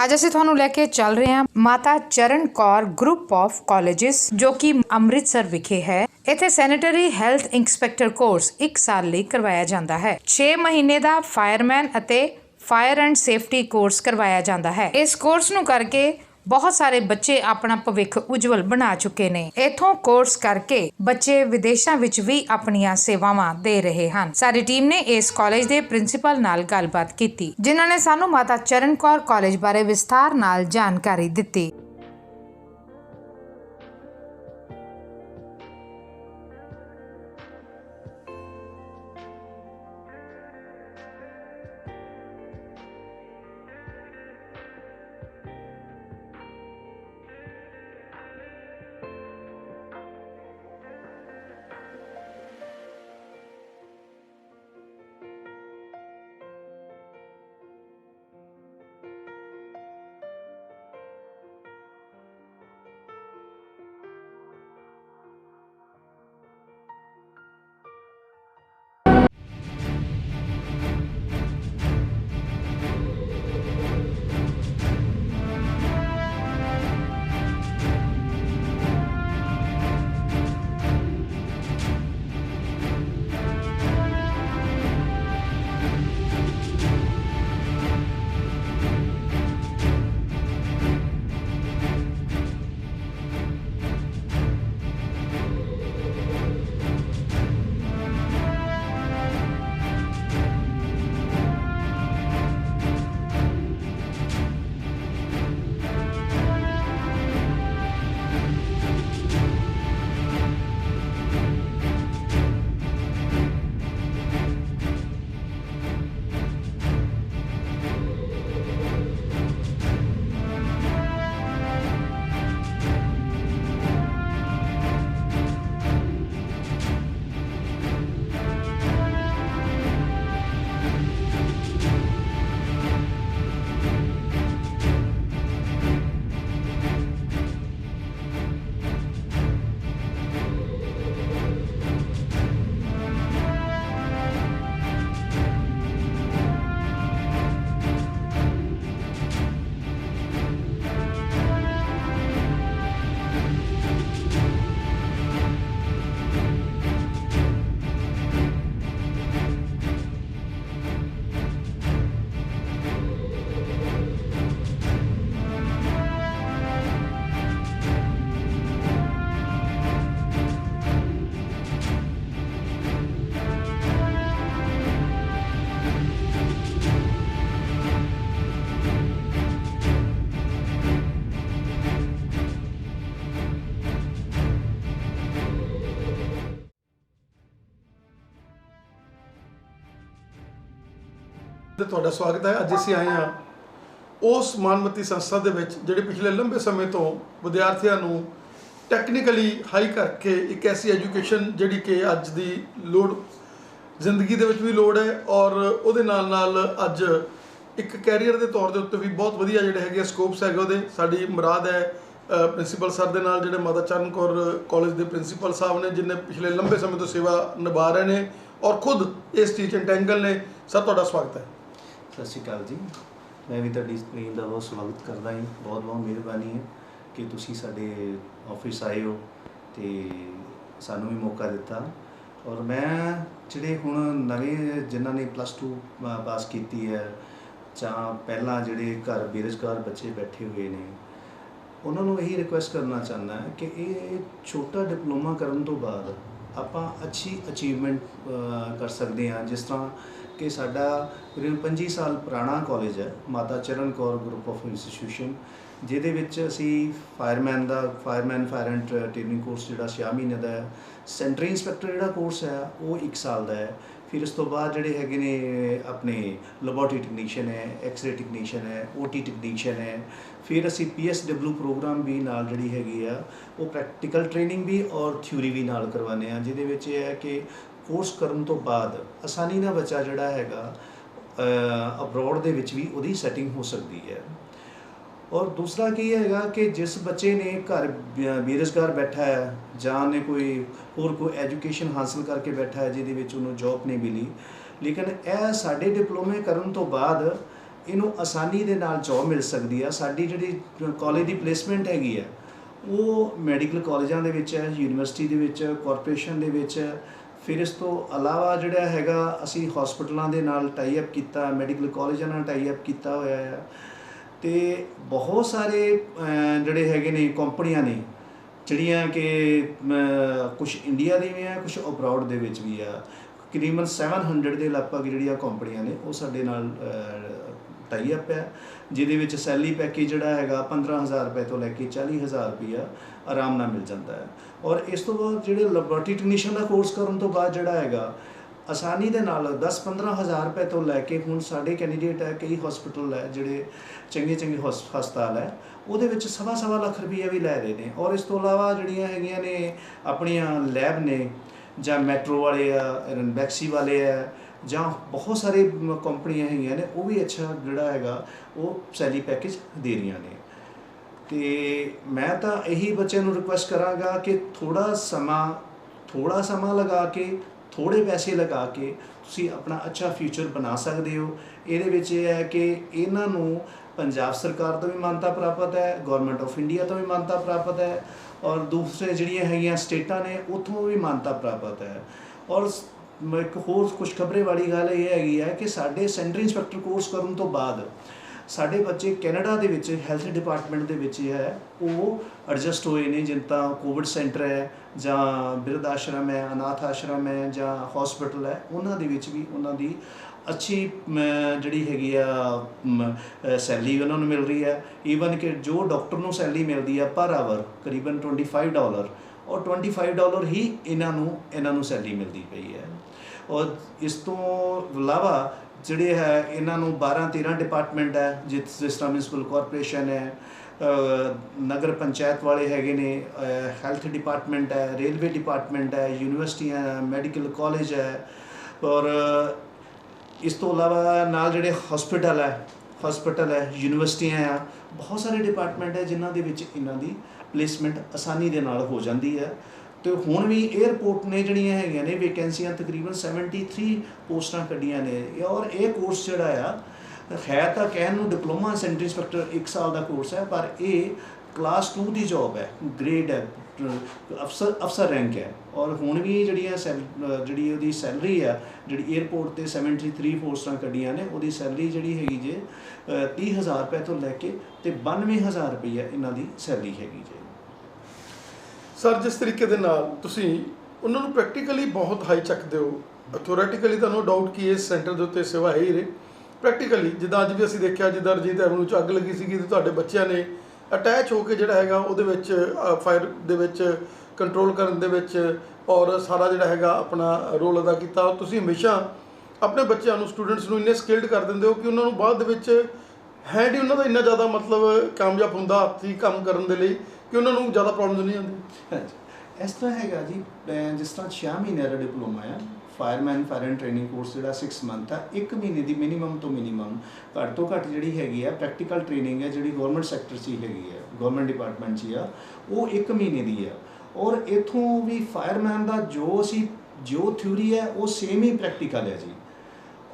ਅੱਜ ਅਸੀਂ ਤੁਹਾਨੂੰ ਲੈ ਕੇ ਚੱਲ ਰਹੇ ਹਾਂ ਮਾਤਾ Charan Kaur group of colleges ਜੋ ਕਿ ਅੰਮ੍ਰਿਤਸਰ ਵਿਖੇ ਹੈ। ਇੱਥੇ ਸੈਨੇਟਰੀ ਹੈਲਥ ਇੰਸਪੈਕਟਰ ਕੋਰਸ 1 ਸਾਲ ਲਈ ਕਰਵਾਇਆ ਜਾਂਦਾ ਹੈ। 6 ਮਹੀਨੇ ਦਾ ਫਾਇਰਮੈਨ ਅਤੇ ਫਾਇਰ ਐਂਡ ਸੇਫਟੀ ਕੋਰਸ ਕਰਵਾਇਆ ਜਾਂਦਾ ਹੈ। ਇਸ ਕੋਰਸ ਨੂੰ ਕਰਕੇ बहुत सारे बच्चे अपना भविख उज्जवल बना चुके ने। इथों कोर्स करके बच्चे विदेशों विच भी अपनियां सेवावां दे रहे हैं। सारी टीम ने इस कॉलेज के प्रिंसीपल नाल गलबात की, जिन्हां ने सानू माता चरण कौर कॉलेज बारे विस्तार नाल जानकारी दी। ਤੁਹਾਡਾ ਸਵਾਗਤ ਹੈ। ਅੱਜ ਅਸੀਂ ਆਏ ਹਾਂ ਉਸ ਮਾਨਮਤੀ ਸੰਸਥਾ ਦੇ ਵਿੱਚ ਜਿਹੜੇ ਪਿਛਲੇ ਲੰਬੇ ਸਮੇਂ ਤੋਂ ਵਿਦਿਆਰਥੀਆਂ ਨੂੰ ਟੈਕਨੀਕਲੀ ਹਾਈ ਕਰਕੇ ਇੱਕ ਐਸੀ ਐਜੂਕੇਸ਼ਨ ਜਿਹੜੀ ਕਿ ਅੱਜ ਦੀ ਲੋੜ ਜ਼ਿੰਦਗੀ ਦੇ ਵਿੱਚ ਵੀ ਲੋੜ ਹੈ ਔਰ ਉਹਦੇ ਨਾਲ ਨਾਲ ਅੱਜ ਇੱਕ ਕੈਰੀਅਰ ਦੇ ਤੌਰ ਦੇ ਉੱਤੇ ਵੀ ਬਹੁਤ ਵਧੀਆ ਜਿਹੜੇ ਹੈਗੇ ਸਕੋਪਸ ਹੈਗੇ ਉਹਦੇ। ਸਾਡੀ ਮੁਰਾਦ ਹੈ ਪ੍ਰਿੰਸੀਪਲ ਸਰ ਦੇ ਨਾਲ ਜਿਹੜੇ ਮਾਤਾ ਚਰਨ ਕੌਰ ਕਾਲਜ ਦੇ ਪ੍ਰਿੰਸੀਪਲ ਸਾਹਿਬ ਨੇ, ਜਿਨ੍ਹਾਂ ਪਿਛਲੇ ਲੰਬੇ ਸਮੇਂ ਤੋਂ ਸੇਵਾ ਨਿਭਾ ਰਹੇ ਨੇ ਔਰ ਖੁਦ ਇਸ ਚੀਜ਼ 'ਚ ਇੰਟੈਂਗਲ ਨੇ। ਸਰ ਤੁਹਾਡਾ ਸਵਾਗਤ ਹੈ। सत श्री अकाल जी, मैं भी तुहाडी स्क्रीन का बहुत स्वागत करता जी। बहुत बहुत मेहरबानी है कि तुसी साडे ऑफिस आए हो तो सानू भी मौका दिता। और मैं जिहड़े हुण नवें जिन्हां ने +2 पास की है जां पहलां जिहड़े घर बेरोजगार बच्चे बैठे हुए ने उन्होंने यही रिक्वेस्ट करना चाहना है कि ये छोटा डिप्लोमा करने तो बाद आपां अच्छी अचीवमेंट कर सकते हैं। जिस तरह कि साडा करीबन 25 साल पुराना कॉलेज है माता चरण कौर ग्रुप ऑफ इंस्टीट्यूशन, जिहदे विच असी fireman fire and training course जिहड़ा 6 महीने का है, सैंटरी इंस्पैक्टर जिहड़ा कोर्स है वो 1 साल का है। फिर इस तो बाद जिहड़े हैगे ने अपने लैबोरेटरी टैक्नीशियन है, एक्सरे टैक्नीशियन है, OT टैक्नीशियन है। फिर असी PSW प्रोग्राम भी नाल जिहड़ी हैगी आ वो प्रैक्टिकल ट्रेनिंग भी और थ्योरी भी नाल करवाने आ, जिहदे विच ये है कि कोर्स करन तो बाद आसानी नाल बच्चा जिहड़ा हैगा अब्रॉड दे विच भी उहदी सैटिंग हो सकती है। और दूसरा की हैगा कि जिस बच्चे ने घर बेरोजगार बैठा है जां ने कोई एजुकेशन हासिल करके बैठा है जिहदे विच उन्होंने जॉब नहीं मिली, लेकिन यह साडे डिप्लोमे करन तो बाद ਇਹਨੂੰ ਆਸਾਨੀ ਦੇ ਨਾਲ ਜੋਬ ਮਿਲ ਸਕਦੀ ਆ। ਸਾਡੀ ਜਿਹੜੀ ਕਾਲਜ ਦੀ ਪਲੇਸਮੈਂਟ ਹੈਗੀ ਆ ਉਹ ਮੈਡੀਕਲ ਕਾਲਜਾਂ ਦੇ ਵਿੱਚ ਹੈ, ਯੂਨੀਵਰਸਿਟੀ ਦੇ ਵਿੱਚ, ਕਾਰਪੋਰੇਸ਼ਨ ਦੇ ਵਿੱਚ। ਫਿਰ ਇਸ ਤੋਂ ਇਲਾਵਾ ਜਿਹੜਾ ਹੈਗਾ ਅਸੀਂ ਹਸਪੀਟਲਾਂ ਦੇ ਨਾਲ ਟਾਈ ਅਪ ਕੀਤਾ, ਮੈਡੀਕਲ ਕਾਲਜਾਂ ਨਾਲ ਟਾਈ ਅਪ ਕੀਤਾ ਹੋਇਆ ਆ। ਅਤੇ ਬਹੁਤ ਸਾਰੇ ਜਿਹੜੇ ਹੈਗੇ ਨੇ ਕੰਪਨੀਆਂ ਨੇ ਜਿਹੜੀਆਂ ਕਿ ਕੁਛ ਇੰਡੀਆ ਦੀ ਵੀ ਆ, ਕੁਛ ਅਬਰੋਡ ਦੇ ਵਿੱਚ ਵੀ ਆ। ਤਕਰੀਬਨ 700 ਦੇ ਲਗਭਗ ਜਿਹੜੀਆਂ ਕੰਪਨੀਆਂ ਨੇ ਉਹ ਸਾਡੇ ਨਾਲ ਟਾਈ ਅਪ ਹੈ, ਜਿਹਦੇ ਵਿੱਚ ਸੈਲਰੀ ਪੈਕੇਜ ਜਿਹੜਾ ਹੈਗਾ 15,000 ਰੁਪਏ ਤੋਂ ਲੈ ਕੇ 40,000 ਰੁਪਈਆ ਆਰਾਮ ਨਾਲ ਮਿਲ ਜਾਂਦਾ ਹੈ। ਔਰ ਇਸ ਤੋਂ ਬਾਅਦ ਜਿਹੜੇ ਲੈਬੋਰਟਰੀ ਟੈਕਨੀਸ਼ੀਅਨ ਦਾ ਕੋਰਸ ਕਰਨ ਤੋਂ ਬਾਅਦ ਜਿਹੜਾ ਹੈਗਾ ਆਸਾਨੀ ਦੇ ਨਾਲ 10-15,000 ਰੁਪਏ ਤੋਂ ਲੈ ਕੇ ਹੁਣ ਸਾਡੇ ਕੈਂਡੀਡੇਟ ਹੈ, ਕਈ ਹਸਪੀਟਲ ਹੈ ਜਿਹੜੇ ਚੰਗੇ ਹਸਪਤਾਲ ਹੈ ਉਹਦੇ ਵਿੱਚ 1.25 ਲੱਖ ਰੁਪਈਆ ਵੀ ਲੈ ਰਹੇ ਨੇ। ਔਰ ਇਸ ਤੋਂ ਇਲਾਵਾ ਜਿਹੜੀਆਂ ਹੈਗੀਆਂ ਨੇ ਆਪਣੀਆਂ ਲੈਬ ਨੇ, ਜਾਂ ਮੈਟਰੋ ਵਾਲੇ ਆ, ਰਨਬੈਕਸੀ ਵਾਲੇ ਆ, ਜਾਂ ਬਹੁਤ ਸਾਰੇ ਕੰਪਨੀਆਂ ਹੈਗੀਆਂ ਨੇ ਉਹ ਵੀ ਅੱਛਾ ਜਿਹੜਾ ਹੈਗਾ ਉਹ ਸੈਲਰੀ ਪੈਕੇਜ ਦੇ ਰਹੀਆਂ ਨੇ। ਅਤੇ ਮੈਂ ਤਾਂ ਇਹੀ ਬੱਚਿਆਂ ਨੂੰ ਰਿਕੁਐਸਟ ਕਰਾਂਗਾ ਕਿ ਥੋੜ੍ਹਾ ਸਮਾਂ ਲਗਾ ਕੇ, ਥੋੜ੍ਹੇ ਪੈਸੇ ਲਗਾ ਕੇ ਤੁਸੀਂ ਆਪਣਾ ਅੱਛਾ ਫਿਊਚਰ ਬਣਾ ਸਕਦੇ ਹੋ। ਇਹਦੇ ਵਿੱਚ ਇਹ ਹੈ ਕਿ ਇਹਨਾਂ ਨੂੰ ਪੰਜਾਬ ਸਰਕਾਰ ਤੋਂ ਵੀ ਮਾਨਤਾ ਪ੍ਰਾਪਤ ਹੈ, ਗੌਰਮੈਂਟ ਆਫ ਇੰਡੀਆ ਤੋਂ ਵੀ ਮਾਨਤਾ ਪ੍ਰਾਪਤ ਹੈ, ਔਰ ਦੂਸਰੇ ਜਿਹੜੀਆਂ ਹੈਗੀਆਂ ਸਟੇਟਾਂ ਨੇ ਉੱਥੋਂ ਵੀ ਮਾਨਤਾ ਪ੍ਰਾਪਤ ਹੈ। ਔਰ ਇੱਕ ਹੋਰ ਖੁਸ਼ਖਬਰੀ ਵਾਲੀ ਗੱਲ ਇਹ ਹੈਗੀ ਹੈ ਕਿ ਸਾਡੇ ਸੈਂਟਰ ਇੰਸਪੈਕਟਰ ਕੋਰਸ ਕਰਨ ਤੋਂ ਬਾਅਦ ਸਾਡੇ ਬੱਚੇ ਕੈਨੇਡਾ ਦੇ ਵਿੱਚ ਹੈਲਥ ਡਿਪਾਰਟਮੈਂਟ ਦੇ ਵਿੱਚ ਹੈ ਉਹ ਐਡਜਸਟ ਹੋਏ ਨੇ। ਜਿੱਦਾਂ ਤਾਂ ਕੋਵਿਡ ਸੈਂਟਰ ਹੈ, ਜਾਂ ਬਿਰਧ ਆਸ਼ਰਮ ਹੈ, ਅਨਾਥ ਆਸ਼ਰਮ ਹੈ, ਜਾਂ ਹਸਪੀਟਲ ਹੈ, ਉਹਨਾਂ ਦੇ ਵਿੱਚ ਵੀ ਉਹਨਾਂ ਦੀ ਅੱਛੀ ਜਿਹੜੀ ਹੈਗੀ ਆ ਸੈਲਰੀ ਉਹਨਾਂ ਨੂੰ ਮਿਲ ਰਹੀ ਹੈ। ਈਵਨ ਕਿ ਜੋ ਡਾਕਟਰ ਨੂੰ ਸੈਲਰੀ ਮਿਲਦੀ ਆ ਪਰ ਆਵਰ ਕਰੀਬਨ $25, ਔਰ $25 ਹੀ ਇਹਨਾਂ ਨੂੰ ਸੈਲਰੀ ਮਿਲਦੀ ਪਈ ਹੈ। ਔਰ ਇਸ ਤੋਂ ਇਲਾਵਾ ਜਿਹੜੇ ਹੈ ਇਹਨਾਂ ਨੂੰ 12-13 ਡਿਪਾਰਟਮੈਂਟ ਹੈ, ਜਿਸ ਤਰ੍ਹਾਂ ਮਿਊਨਸਿਪਲ ਕਾਰਪੋਰੇਸ਼ਨ ਹੈ, ਨਗਰ ਪੰਚਾਇਤ ਵਾਲੇ ਹੈਗੇ ਨੇ, ਹੈਲਥ ਡਿਪਾਰਟਮੈਂਟ ਹੈ, ਰੇਲਵੇ ਡਿਪਾਰਟਮੈਂਟ ਹੈ, ਯੂਨੀਵਰਸਿਟੀਆਂ, ਮੈਡੀਕਲ ਕਾਲਜ ਹੈ। ਔਰ ਇਸ ਤੋਂ ਇਲਾਵਾ ਨਾਲ ਜਿਹੜੇ ਹਸਪੀਟਲ ਹੈ, ਯੂਨੀਵਰਸਿਟੀਆਂ ਆ, ਬਹੁਤ ਸਾਰੇ ਡਿਪਾਰਟਮੈਂਟ ਹੈ ਜਿਨ੍ਹਾਂ ਦੇ ਵਿੱਚ ਇਹਨਾਂ ਦੀ ਪਲੇਸਮੈਂਟ ਆਸਾਨੀ ਦੇ ਨਾਲ ਹੋ ਜਾਂਦੀ ਹੈ। ਅਤੇ ਹੁਣ ਵੀ ਏਅਰਪੋਰਟ ਨੇ ਜਿਹੜੀਆਂ ਹੈਗੀਆਂ ਨੇ ਵੈਕੈਂਸੀਆਂ ਤਕਰੀਬਨ 73 ਪੋਸਟਾਂ ਕੱਢੀਆਂ ਨੇ। ਔਰ ਇਹ ਕੋਰਸ ਜਿਹੜਾ ਆ ਹੈ ਤਾਂ ਕਹਿਣ ਨੂੰ ਡਿਪਲੋਮਾ ਸੈਂਟਰ ਇੰਸਪੈਕਟਰ 1 ਸਾਲ ਦਾ ਕੋਰਸ ਹੈ, ਪਰ ਇਹ ਕਲਾਸ 2 ਦੀ ਜੋਬ ਹੈ, ਗ੍ਰੇਡ ਹੈ, ਅਫਸਰ ਰੈਂਕ ਹੈ। ਔਰ ਹੁਣ ਵੀ ਜਿਹੜੀ ਉਹਦੀ ਸੈਲਰੀ ਆ, ਜਿਹੜੀ ਏਅਰਪੋਰਟ 'ਤੇ 73 ਪੋਸਟਾਂ ਕੱਢੀਆਂ ਨੇ, ਉਹਦੀ ਸੈਲਰੀ ਜਿਹੜੀ ਹੈਗੀ ਜੇ 30,000 ਰੁਪਏ ਤੋਂ ਲੈ ਕੇ ਅਤੇ 92,000 ਰੁਪਈਆ ਇਹਨਾਂ ਦੀ ਸੈਲਰੀ ਹੈਗੀ ਜੇ। ਸਰ, ਜਿਸ ਤਰੀਕੇ ਦੇ ਨਾਲ ਤੁਸੀਂ ਉਹਨਾਂ ਨੂੰ ਪ੍ਰੈਕਟੀਕਲੀ ਬਹੁਤ ਹਾਈ ਚੱਕਦੇ ਹੋ, ਥਿਓਰੈਟੀਕਲੀ ਤੁਹਾਨੂੰ ਡਾਊਟ ਕਿ ਇਸ ਸੈਂਟਰ ਦੇ ਉੱਤੇ ਸੇਵਾ ਹੈ ਹੀ ਰਹੇ, ਪ੍ਰੈਕਟੀਕਲੀ ਜਿੱਦਾਂ ਅੱਜ ਵੀ ਅਸੀਂ ਦੇਖਿਆ, ਜਿੱਦਾਂ ਰਣਜੀਤ ਐਵਨਿਊ 'ਚ ਅੱਗ ਲੱਗੀ ਸੀਗੀ ਅਤੇ ਤੁਹਾਡੇ ਬੱਚਿਆਂ ਨੇ ਅਟੈਚ ਹੋ ਕੇ ਜਿਹੜਾ ਹੈਗਾ ਉਹਦੇ ਵਿੱਚ ਫਾਇਰ ਦੇ ਵਿੱਚ ਕੰਟਰੋਲ ਕਰਨ ਦੇ ਵਿੱਚ ਔਰ ਸਾਰਾ ਜਿਹੜਾ ਹੈਗਾ ਆਪਣਾ ਰੋਲ ਅਦਾ ਕੀਤਾ। ਤੁਸੀਂ ਹਮੇਸ਼ਾ ਆਪਣੇ ਬੱਚਿਆਂ ਨੂੰ, ਸਟੂਡੈਂਟਸ ਨੂੰ ਇੰਨੇ ਸਕਿਲਡ ਕਰ ਦਿੰਦੇ ਹੋ ਕਿ ਉਹਨਾਂ ਨੂੰ ਬਾਅਦ ਦੇ ਵਿੱਚ ਹੈਂਡ ਹੀ ਉਹਨਾਂ ਦਾ ਇੰਨਾ ਜ਼ਿਆਦਾ ਮਤਲਬ ਕਾਮਯਾਬ ਹੁੰਦਾ ਹੱਥੀਂ ਕੰਮ ਕਰਨ ਦੇ ਲਈ ਕਿ ਉਹਨਾਂ ਨੂੰ ਜ਼ਿਆਦਾ ਪ੍ਰੋਬਲਮਸ ਨਹੀਂ ਆਉਂਦੀ। ਇਸ ਤਰ੍ਹਾਂ ਹੈਗਾ ਜੀ, ਜਿਸ ਤਰ੍ਹਾਂ 6 ਮਹੀਨਿਆਂ ਦਾ ਡਿਪਲੋਮਾ ਆ, ਫਾਇਰ ਐਂਡ ਟ੍ਰੇਨਿੰਗ ਕੋਰਸ ਜਿਹੜਾ 6 ਮੰਥ ਆ, 1 ਮਹੀਨੇ ਦੀ ਮਿਨੀਮਮ ਤੋਂ ਮਿਨੀਮਮ ਘੱਟ ਤੋਂ ਘੱਟ ਜਿਹੜੀ ਹੈਗੀ ਆ ਪ੍ਰੈਕਟੀਕਲ ਟ੍ਰੇਨਿੰਗ ਹੈ, ਜਿਹੜੀ ਗੌਰਮੈਂਟ ਸੈਕਟਰ 'ਚ ਹੀ ਹੈਗੀ ਹੈ, ਗੌਰਮੈਂਟ ਡਿਪਾਰਟਮੈਂਟ 'ਚ ਹੀ ਆ, ਉਹ 1 ਮਹੀਨੇ ਦੀ ਆ। ਔਰ ਇੱਥੋਂ ਵੀ ਫਾਇਰਮੈਨ ਦਾ ਜੋ ਥਿਊਰੀ ਹੈ ਉਹ ਸੇਮ ਹੀ ਪ੍ਰੈਕਟੀਕਲ ਹੈ ਜੀ।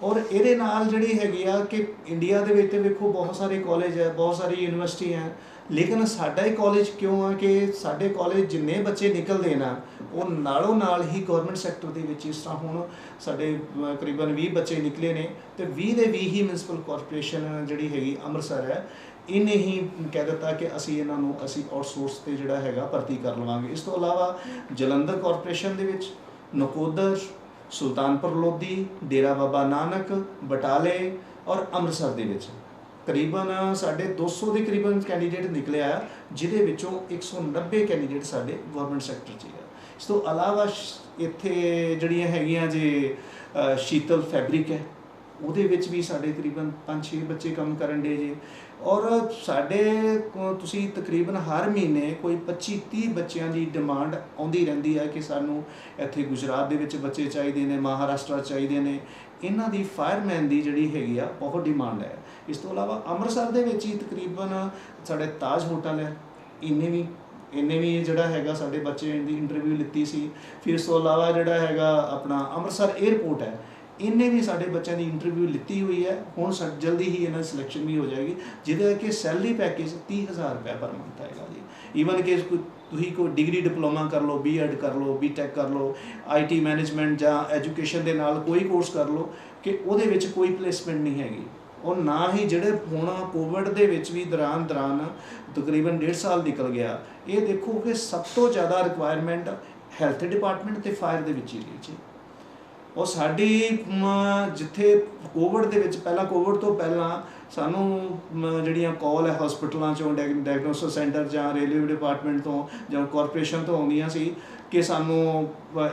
ਔਰ ਇਹਦੇ ਨਾਲ ਜਿਹੜੀ ਹੈਗੀ ਆ ਕਿ ਇੰਡੀਆ ਦੇ ਵਿੱਚ ਵੇਖੋ ਬਹੁਤ ਸਾਰੇ ਕਾਲਜ ਹੈ, ਬਹੁਤ ਸਾਰੀ ਯੂਨੀਵਰਸਿਟੀ ਹੈ, ਲੇਕਿਨ ਸਾਡਾ ਹੀ ਕਾਲਜ ਕਿਉਂ ਆ ਕਿ ਸਾਡੇ ਕਾਲਜ ਜਿੰਨੇ ਬੱਚੇ ਨਿਕਲਦੇ ਨਾ ਉਹ ਨਾਲੋਂ ਨਾਲ ਹੀ ਗੌਰਮੈਂਟ ਸੈਕਟਰ ਦੇ ਵਿੱਚ, ਇਸ ਤਰ੍ਹਾਂ ਹੁਣ ਸਾਡੇ ਤਕਰੀਬਨ 20 ਬੱਚੇ ਨਿਕਲੇ ਨੇ ਅਤੇ 20 ਦੇ 20 ਹੀ ਮਿਊਨਸਿਪਲ ਕਾਰਪੋਰੇਸ਼ਨ ਜਿਹੜੀ ਹੈਗੀ ਅੰਮ੍ਰਿਤਸਰ ਹੈ, ਇਹਨੇ ਹੀ ਕਹਿ ਦਿੱਤਾ ਕਿ ਅਸੀਂ ਇਹਨਾਂ ਨੂੰ ਆਊਟਸੋਰਸ 'ਤੇ ਜਿਹੜਾ ਹੈਗਾ ਭਰਤੀ ਕਰ ਲਵਾਂਗੇ। ਇਸ ਤੋਂ ਇਲਾਵਾ ਜਲੰਧਰ ਕਾਰਪੋਰੇਸ਼ਨ ਦੇ ਵਿੱਚ, ਨਕੋਦਰ, ਸੁਲਤਾਨਪੁਰ ਲੋਧੀ, ਡੇਰਾ ਬਾਬਾ ਨਾਨਕ, ਬਟਾਲੇ ਔਰ ਅੰਮ੍ਰਿਤਸਰ ਦੇ ਵਿੱਚ ਕਰੀਬਨ ਸਾਡੇ 200 ਦੇ ਕਰੀਬਨ ਕੈਂਡੀਡੇਟ ਨਿਕਲਿਆ, ਜਿਹਦੇ ਵਿੱਚੋਂ 190 ਕੈਂਡੀਡੇਟ ਸਾਡੇ ਗੌਰਮੈਂਟ ਸੈਕਟਰ 'ਚ ਆ। ਇਸ ਤੋਂ ਇਲਾਵਾ ਇੱਥੇ ਜਿਹੜੀਆਂ ਹੈਗੀਆਂ ਜੇ ਸ਼ੀਤਲ ਫੈਬਰਿਕ ਹੈ, ਉਹਦੇ ਵਿੱਚ ਵੀ ਸਾਡੇ ਤਕਰੀਬਨ 5-6 ਬੱਚੇ ਕੰਮ ਕਰਨ ਡੇ ਜੇ। ਔਰ ਸਾਡੇ ਤੁਸੀਂ ਤਕਰੀਬਨ ਹਰ ਮਹੀਨੇ ਕੋਈ 25-30 ਬੱਚਿਆਂ ਦੀ ਡਿਮਾਂਡ ਆਉਂਦੀ ਰਹਿੰਦੀ ਹੈ ਕਿ ਸਾਨੂੰ ਇੱਥੇ ਗੁਜਰਾਤ ਦੇ ਵਿੱਚ ਬੱਚੇ ਚਾਹੀਦੇ ਨੇ, ਮਹਾਰਾਸ਼ਟਰ ਚਾਹੀਦੇ ਨੇ। ਇਹਨਾਂ ਦੀ ਫਾਇਰਮੈਨ ਦੀ ਜਿਹੜੀ ਹੈਗੀ ਆ ਬਹੁਤ ਡਿਮਾਂਡ ਹੈ। ਇਸ ਤੋਂ ਇਲਾਵਾ ਅੰਮ੍ਰਿਤਸਰ ਦੇ ਵਿੱਚ ਹੀ ਤਕਰੀਬਨ ਸਾਡੇ ਤਾਜ ਹੋਟਲ ਹੈ, ਇਹਨੇ ਵੀ ਜਿਹੜਾ ਹੈਗਾ ਸਾਡੇ ਬੱਚੇ ਦੀ ਇੰਟਰਵਿਊ ਲਿੱਤੀ ਸੀ। ਫਿਰ ਇਸ ਤੋਂ ਇਲਾਵਾ ਜਿਹੜਾ ਹੈਗਾ ਆਪਣਾ ਅੰਮ੍ਰਿਤਸਰ ਏਅਰਪੋਰਟ ਹੈ, इन्हें भी साढ़े बच्चों की इंटरव्यू लिती हुई है। हुण जल्दी ही इन्होंने सिलेक्शन भी हो जाएगी, जिहदे कि सैलरी पैकेज 30,000 रुपया पर मंथ आएगा जी। ईवन कि तुसीं कोई डिग्री डिप्लोमा कर लो, B.Ed कर लो, B.Tech कर लो, IT मैनेजमेंट जां एजुकेशन के नाल कोई कोर्स कर लो, कि उहदे विच कोई प्लेसमेंट नहीं हैगी। और ना ही ਜਿਹੜੇ ਹੁਣ कोविड ਦੇ ਵਿੱਚ ਵੀ ਦੌਰਾਨ ਤਕਰੀਬਨ 1.5 ਸਾਲ ਨਿਕਲ ਗਿਆ। ਇਹ ਦੇਖੋ ਕਿ ਸਭ ਤੋਂ ਜ਼ਿਆਦਾ ਰਿਕੁਆਇਰਮੈਂਟ ਹੈਲਥ ਡਿਪਾਰਟਮੈਂਟ ਤੇ ਫਾਇਰ ਦੇ ਵਿੱਚ ਹੀ ਰਹੀ ਜੀ। और साड़ी जिथे कोविड के पहला कोविड तो पहला सानू जड़ियाँ कॉल है हॉस्पिटलों चों डायग्नोसिस सेंटर जां रेलवे डिपार्टमेंट तो जां कॉरपोरेशन तो आउंदियां सी कि सानू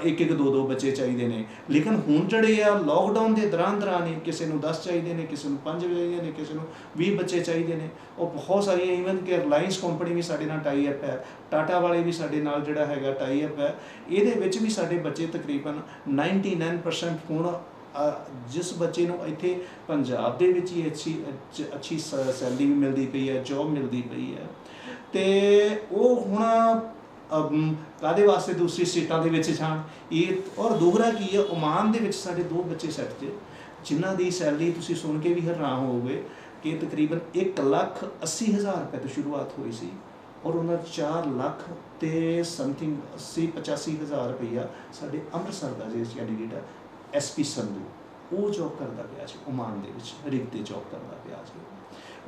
एक एक दो बच्चे चाहिए ने। लेकिन हुण जड़े आ लॉकडाउन के दौरान ही किसी को 10 चाहिए ने, किसी को 5 चाहिए ने, किसी को 20 बच्चे चाहिए ने। और बहुत सारिया ईवन कि रिलायंस कंपनी भी साडे नाल टाई अप है, टाटा वाले भी साडे नाल जिहड़ा हैगा टाई अप है। इहदे विच भी साडे बच्चे तकरीबन 99% हुण जिस बच्चे को इत्थे पंजाब दे विच ही अच्छी सैलरी भी मिलती पई है, जॉब मिलती पई है, तो वो हुण काहदे वास्ते दूसरी स्टेटां दे विच जाण। ये और दोहरा की है, ओमान दे विच साडे 2 बच्चे सैट जे जिन्हां दी सैलरी तुसीं सुन के भी हैरान होवोगे कि तकरीबन 1,80,000 रुपये तो शुरुआत हुई सी, और उन्होंने 4 लाख ते समथिंग 80-85,000 रुपया साडे अमृतसर का जो कैंडीडेट है SP संधू, वो जॉब करता पाया जी ओमान दे विच, रिग ते जॉब करता पाया जी।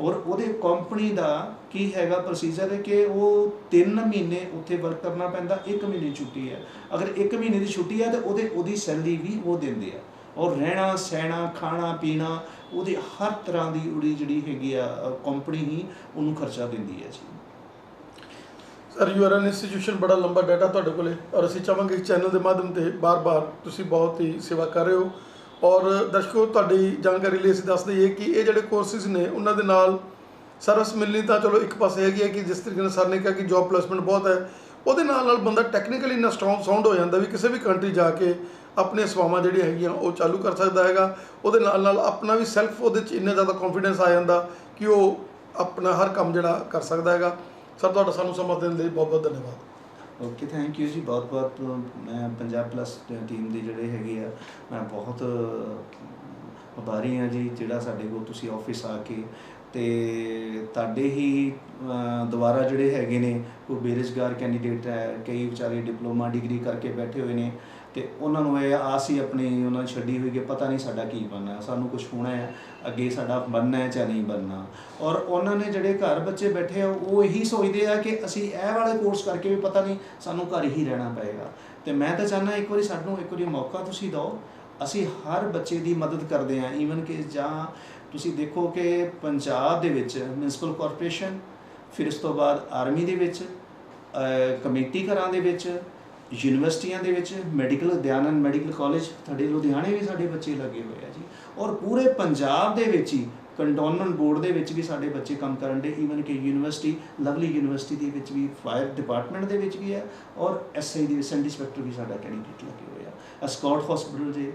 और वो कंपनी का की हैगा प्रोसीजर है कि वो 3 महीने उत्थे वर्क करना पैंदा, 1 महीने छुट्टी है। अगर 1 महीने की छुट्टी है तो वो सैलरी भी वो देंदे आ, और रहना सहना खाना पीना वो हर तरह की उड़ी जी हैगी कंपनी ही उन्होंने खर्चा देंदी है जी। Sir you are an institution, बड़ा लंबा डाटा तुहाडे कोले, और असीं चाहांगे इस चैनल के माध्यम से बार बार तुसीं बहुत ही सेवा कर रहे हो। और दर्शकों तुहाडी जानकारी लिए असीं दस दईए कि ये जिहड़े कोर्सिस ने उन्हां दे नाल सर्विस मिलनी तो चलो एक पासे हैगी है कि जिस तरीके सर ने कहा कि जॉब प्लेसमेंट बहुत है, ਉਹਦੇ ਨਾਲ बंदा टैक्नीकली इन्ना स्ट्रॉन्ग साउंड हो जाता भी किसी भी कंट्री जाके अपने सेवावां ਜਿਹੜੀਆਂ ਹੈਗੀਆਂ ਉਹ ਚਾਲੂ ਕਰ ਸਕਦਾ ਹੈਗਾ। ਉਹਦੇ ਨਾਲ ਆਪਣਾ ਵੀ ਸੈਲਫ ਉਹਦੇ 'ਚ ਇੰਨਾ ਜ਼ਿਆਦਾ ਕੌਨਫੀਡੈਂਸ ਆ ਜਾਂਦਾ ਕਿ ਉਹ ਆਪਣਾ ਹਰ ਕੰਮ ਜਿਹੜਾ ਕਰ ਸਕਦਾ ਹੈਗਾ। ਸਰ ਤੁਹਾਡਾ ਸਾਨੂੰ ਸਮਾਂ ਦੇਣ ਲਈ ਬਹੁਤ ਬਹੁਤ ਧੰਨਵਾਦ। ओके थैंक यू जी, बहुत बहुत मैं पंजाब प्लस टीम के जोड़े हैगे मैं बहुत आभारी हाँ जी, जोड़ा साढ़े को तुसी ऑफिस आके तो ताड़े ही दोबारा जोड़े हैगे ने कोई बेरोजगार कैंडीडेट है, कई बेचारे डिप्लोमा डिग्री करके बैठे हुए हैं, तो उन्होंने ये आस ही अपनी उन्होंने छड़ी हुई कि पता नहीं साडा की बनना, सानू कुछ होना है अगे, साडा बनना है चाहे नहीं बनना। और उन्होंने जोड़े घर बच्चे बैठे हैं वो यही सोचते हैं कि असी ए वाले कोर्स करके भी पता नहीं सानू घर ही रहना पएगा। तो मैं तो चाहना एक बार सानू एक बार मौका तुसी दो, असी हर बच्चे की मदद करते हैं। ईवन कि जहाँ तुसी देखो कि पंजाब दे विच म्यूनसिपल कॉरपोरेशन, फिर उस तो बाद आर्मी दे विच कमेटी घरां दे विच, यूनिवर्सिटियां दे विच मैडिकल दयानंद मैडिकल कॉलेज साडे लुधियाने भी साडे बच्चे लगे हुए हैं जी, और पूरे पंजाब दे विच ही कंटोनमेंट बोर्ड दे विच भी साडे बच्चे काम करन दे। ईवन कि यूनिवर्सिटी लवली यूनिवर्सिटी दे विच भी फायर डिपार्टमेंट दे विच भी है, और SI दी सेंट इंस्पैक्टर भी साडा कैंडीडेट लगे हुए हैं। स्कॉट हॉस्पिटल जे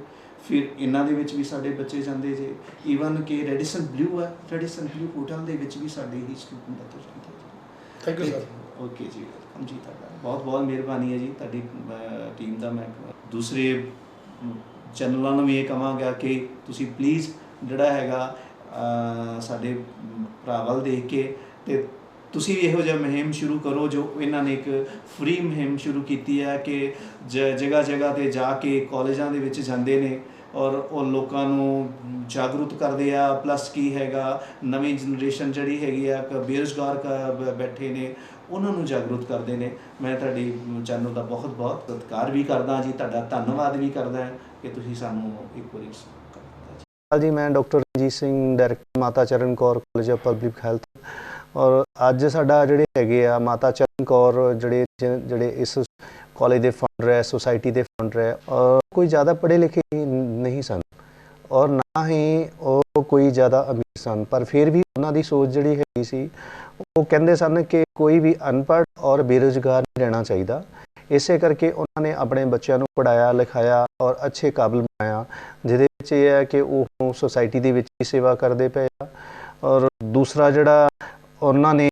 फिर इन्हां दे विच भी साडे बच्चे जांदे जे। ईवन कि रेडिसन ब्लू है, रेडिसन ब्लू होटल दे विच भी साडे ही स्टूडेंट उत्थे जांदे जी। Thank you sir. ओके जी, वेलकम जी, तुहाडा बहुत बहुत मेहरबानी है जी तुहाडी टीम का। मैं दूसरे चैनलों में भी ये कहांगा कि तुसी प्लीज़ जिहड़ा हैगा साडे भरा वल देख के ते तुसी भी इहो जिहा मुहिम शुरू करो जो इन्हां ने एक फ्री मुहिम शुरू की है कि जगह जगह ते जाके कॉलेजां दे विच जांदे ने और वो लोगों को जागरूक करते हैं। प्लस की हैगा नवी जनरेशन जिहड़ी हैगी आ बेरोजगार बैठे ने उन्होंने जागरूक करते हैं। मैं तुहाडी चैनल का बहुत बहुत सत्कार भी करदा जी, तुहाडा धन्नवाद भी करदा कि तुसीं सानू एक बार जी। मैं डॉक्टर रंजीत सिंह, डायरैक्टर माता चरण Kaur college of public health, और अज साडा जिहड़े हैगे आ माता चरण कौर जिहड़े इस कॉलेज के फाउंडर है, सोसाइटी के फाउंडर है, और कोई ज़्यादा पढ़े लिखे नहीं सन और ना ही वो कोई ज़्यादा अमीर सन, पर फिर भी उन्होंने सोच जिहड़ी हैगी सी वो कहते सन कि कोई भी अनपढ़ और बेरोजगार नहीं रहना चाहिए। इस करके उन्होंने अपने बच्चों को पढ़ाया लिखाया और अच्छे काबिल बनाया, जिहदे ये है कि वो सोसाइटी के विच सेवा करते पे। और दूसरा जिहड़ा उन्होंने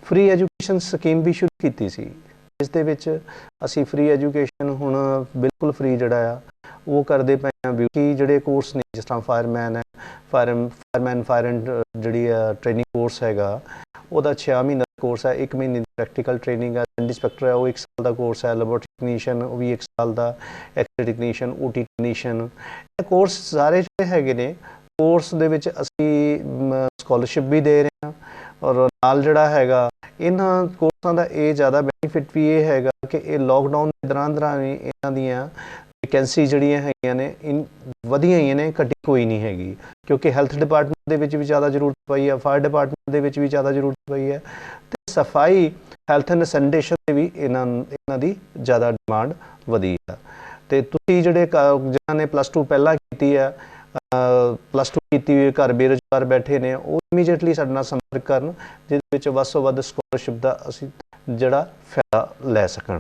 फ्री एजुकेशन स्कीम भी शुरू की सी, जिस दे विच असी फ्री एजुकेशन हुण बिल्कुल फ्री जिहड़ा आ ਉਹ ਕਰਦੇ ਪਏ ਹਾਂ। ਬਿਊਟੀ ਜਿਹੜੇ ਕੋਰਸ ਨੇ ਜਿਸ ਤਰ੍ਹਾਂ ਫਾਇਰਮੈਨ ਹੈ, ਫਾਇਰ ਐਂਡ ਜਿਹੜੀ ਟ੍ਰੇਨਿੰਗ ਕੋਰਸ ਹੈਗਾ ਉਹਦਾ 6 ਮਹੀਨੇ ਦਾ ਕੋਰਸ ਹੈ। 1 ਮਹੀਨੇ ਦੀ ਪ੍ਰੈਕਟੀਕਲ ਟ੍ਰੇਨਿੰਗ ਹੈ। ਇੰਸਪੈਕਟਰ ਹੈ ਉਹ 1 ਸਾਲ ਦਾ ਕੋਰਸ ਹੈ। ਲੈਬੋਰੇਟਰੀ ਟੈਕਨੀਸ਼ੀਅਨ ਉਹ ਵੀ 1 ਸਾਲ ਦਾ। ਐਕਸ-ਰੇ ਟੈਕਨੀਸ਼ੀਅਨ, ਓਟੀ ਟੈਕਨੀਸ਼ੀਅਨ, ਇਹ ਕੋਰਸ ਸਾਰੇ ਜਿਹੜੇ ਹੈਗੇ ਨੇ ਕੋਰਸ ਦੇ ਵਿੱਚ ਅਸੀਂ ਸਕੋਲਰਸ਼ਿਪ ਵੀ ਦੇ ਰਹੇ ਹਾਂ। ਔਰ ਨਾਲ ਜਿਹੜਾ ਹੈਗਾ ਇਹਨਾਂ ਕੋਰਸਾਂ ਦਾ ਇਹ ਜ਼ਿਆਦਾ ਬੈਨੀਫਿਟ ਵੀ ਇਹ ਹੈਗਾ ਕਿ ਇਹ ਲੋਕਡਾਊਨ ਦੇ ਦੌਰਾਨ ਵੀ ਇਹਨਾਂ ਦੀਆਂ ਵੈਕੈਂਸੀ ਜਿਹੜੀਆਂ ਹੈਗੀਆਂ ਨੇ ਵਧੀਆਂ ਹੀ ਨੇ, ਘਟੀ ਕੋਈ ਨਹੀਂ ਹੈਗੀ, ਕਿਉਂਕਿ ਹੈਲਥ ਡਿਪਾਰਟਮੈਂਟ ਦੇ ਵਿੱਚ ਵੀ ਜ਼ਿਆਦਾ ਜ਼ਰੂਰਤ ਪਈ ਹੈ, ਫਾਇਰ ਡਿਪਾਰਟਮੈਂਟ ਦੇ ਵਿੱਚ ਵੀ ਜ਼ਿਆਦਾ ਜ਼ਰੂਰਤ ਪਈ ਹੈ, ਅਤੇ ਸਫਾਈ ਹੈਲਥ ਐਂਡ ਸੈਨੀਟੇਸ਼ਨ ਦੇ ਵੀ ਇਹਨਾਂ ਦੀ ਜ਼ਿਆਦਾ ਡਿਮਾਂਡ ਵਧੀ ਹੈ। ਅਤੇ ਤੁਸੀਂ ਜਿਹੜੇ ਜਿਨ੍ਹਾਂ ਨੇ +2 ਪਹਿਲਾਂ ਕੀਤੀ ਹੈ, +2 ਕੀਤੀ ਹੋਈ ਘਰ ਬੇਰੁਜ਼ਗਾਰ ਬੈਠੇ ਨੇ, ਉਹ ਇਮੀਡੀਏਟਲੀ ਸਾਡੇ ਨਾਲ ਸੰਪਰਕ ਕਰਨ, ਜਿਹਦੇ ਵਿੱਚ ਵੱਧ ਤੋਂ ਵੱਧ ਸਕੋਲਰਸ਼ਿਪ ਦਾ ਅਸੀਂ ਜਿਹੜਾ ਫਾਇਦਾ ਲੈ ਸਕਣ।